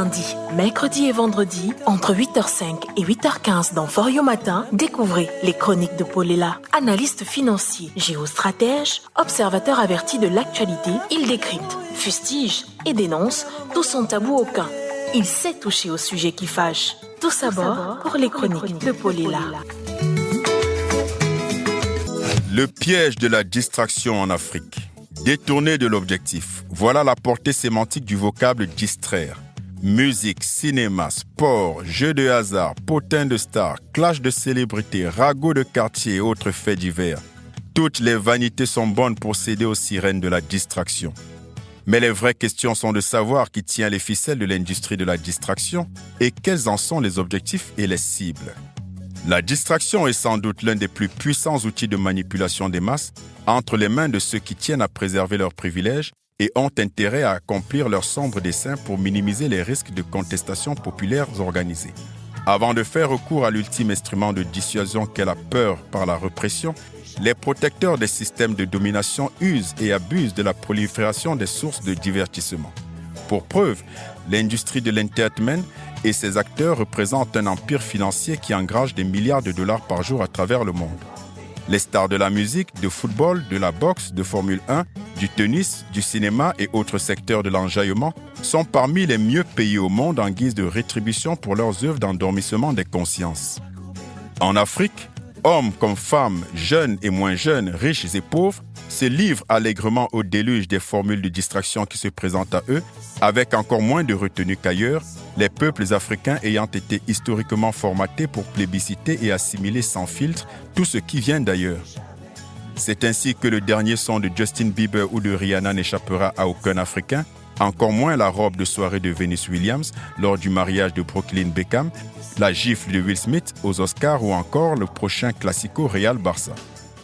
lundi, mercredi et vendredi, entre 8h05 et 8h15 dans Forio Matin, découvrez les chroniques de Polela. Analyste financier, géostratège, observateur averti de l'actualité, il décrypte, fustige et dénonce tout son tabou aucun. Il sait toucher au sujet qui fâche. Tout d'abord pour les chroniques de Polela. Le piège de la distraction en Afrique. Détourner de l'objectif. Voilà la portée sémantique du vocable distraire. Musique, cinéma, sport, jeux de hasard, potins de stars, clash de célébrités, ragots de quartier et autres faits divers. Toutes les vanités sont bonnes pour céder aux sirènes de la distraction. Mais les vraies questions sont de savoir qui tient les ficelles de l'industrie de la distraction et quels en sont les objectifs et les cibles. La distraction est sans doute l'un des plus puissants outils de manipulation des masses entre les mains de ceux qui tiennent à préserver leurs privilèges et ont intérêt à accomplir leurs sombres desseins pour minimiser les risques de contestation populaire organisée. Avant de faire recours à l'ultime instrument de dissuasion qu'est la peur par la répression, les protecteurs des systèmes de domination usent et abusent de la prolifération des sources de divertissement. Pour preuve, l'industrie de l'entertainment et ses acteurs représentent un empire financier qui engrange des milliards de dollars par jour à travers le monde. Les stars de la musique, de football, de la boxe, de Formule 1, du tennis, du cinéma et autres secteurs de l'enjaillement sont parmi les mieux payés au monde en guise de rétribution pour leurs œuvres d'endormissement des consciences. En Afrique, hommes comme femmes, jeunes et moins jeunes, riches et pauvres, se livrent allègrement au déluge des formules de distraction qui se présentent à eux, avec encore moins de retenue qu'ailleurs, les peuples africains ayant été historiquement formatés pour plébisciter et assimiler sans filtre tout ce qui vient d'ailleurs. C'est ainsi que le dernier son de Justin Bieber ou de Rihanna n'échappera à aucun Africain, encore moins la robe de soirée de Venus Williams lors du mariage de Brooklyn Beckham, la gifle de Will Smith aux Oscars ou encore le prochain classico Real Barça.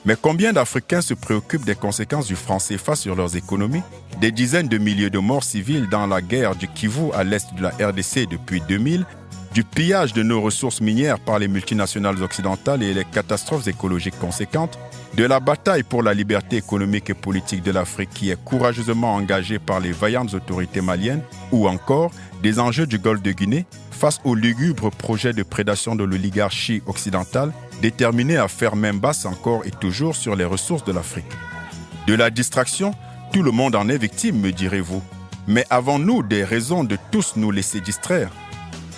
Mais combien d'Africains se préoccupent des conséquences du franc CFA sur leurs économies? Des dizaines de milliers de morts civiles dans la guerre du Kivu à l'est de la RDC depuis 2000, du pillage de nos ressources minières par les multinationales occidentales et les catastrophes écologiques conséquentes, de la bataille pour la liberté économique et politique de l'Afrique qui est courageusement engagée par les vaillantes autorités maliennes, ou encore des enjeux du Golfe de Guinée face aux lugubres projets de prédation de l'oligarchie occidentale déterminée à faire main basse encore et toujours sur les ressources de l'Afrique. De la distraction, tout le monde en est victime, me direz-vous. Mais avons-nous des raisons de tous nous laisser distraire?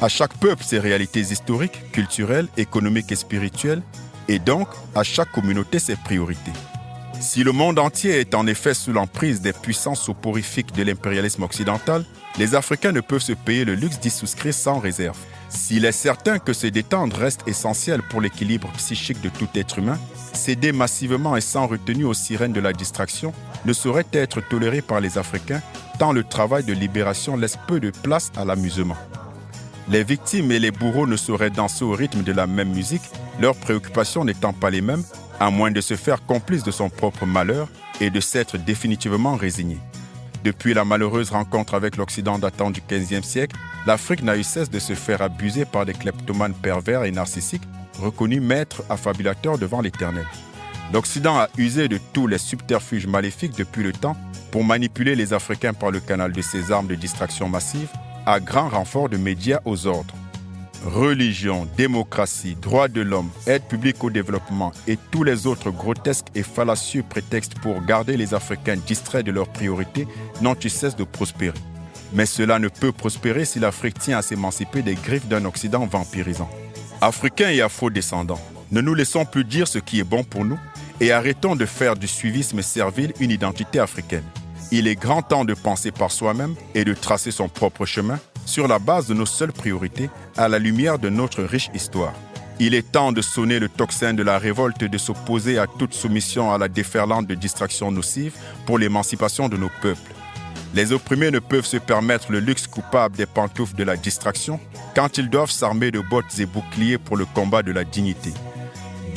À chaque peuple ses réalités historiques, culturelles, économiques et spirituelles, et donc à chaque communauté ses priorités. Si le monde entier est en effet sous l'emprise des puissances soporifiques de l'impérialisme occidental, les Africains ne peuvent se payer le luxe d'y souscrire sans réserve. S'il est certain que se détendre reste essentiel pour l'équilibre psychique de tout être humain, céder massivement et sans retenue aux sirènes de la distraction ne saurait être toléré par les Africains tant le travail de libération laisse peu de place à l'amusement. Les victimes et les bourreaux ne sauraient danser au rythme de la même musique, leurs préoccupations n'étant pas les mêmes, à moins de se faire complice de son propre malheur et de s'être définitivement résigné. Depuis la malheureuse rencontre avec l'Occident datant du XVe siècle, l'Afrique n'a eu cesse de se faire abuser par des kleptomanes pervers et narcissiques, reconnus maîtres affabulateurs devant l'Éternel. L'Occident a usé de tous les subterfuges maléfiques depuis le temps pour manipuler les Africains par le canal de ses armes de distraction massive, à grand renfort de médias aux ordres. Religion, démocratie, droits de l'homme, aide publique au développement et tous les autres grotesques et fallacieux prétextes pour garder les Africains distraits de leurs priorités n'ont eu cesse de prospérer. Mais cela ne peut prospérer si l'Afrique tient à s'émanciper des griffes d'un Occident vampirisant. Africains et afro-descendants, ne nous laissons plus dire ce qui est bon pour nous et arrêtons de faire du suivisme servile une identité africaine. Il est grand temps de penser par soi-même et de tracer son propre chemin sur la base de nos seules priorités à la lumière de notre riche histoire. Il est temps de sonner le tocsin de la révolte et de s'opposer à toute soumission à la déferlante de distractions nocives pour l'émancipation de nos peuples. Les opprimés ne peuvent se permettre le luxe coupable des pantoufles de la distraction quand ils doivent s'armer de bottes et boucliers pour le combat de la dignité.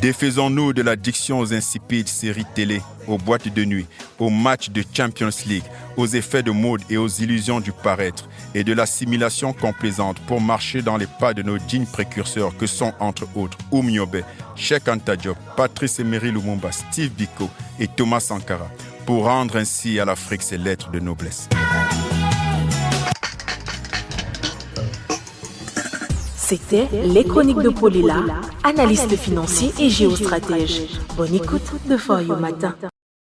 Défaisons-nous de l'addiction aux insipides séries télé, aux boîtes de nuit, aux matchs de Champions League, aux effets de mode et aux illusions du paraître et de l'assimilation complaisante pour marcher dans les pas de nos dignes précurseurs que sont entre autres Oumiobe, Cheikh Anta Diop, Patrice Emery Lumumba, Steve Biko et Thomas Sankara pour rendre ainsi à l'Afrique ses lettres de noblesse. C'était les chroniques de Paulilla, analyste financier et géostratège. Bonne écoute de For You Matin.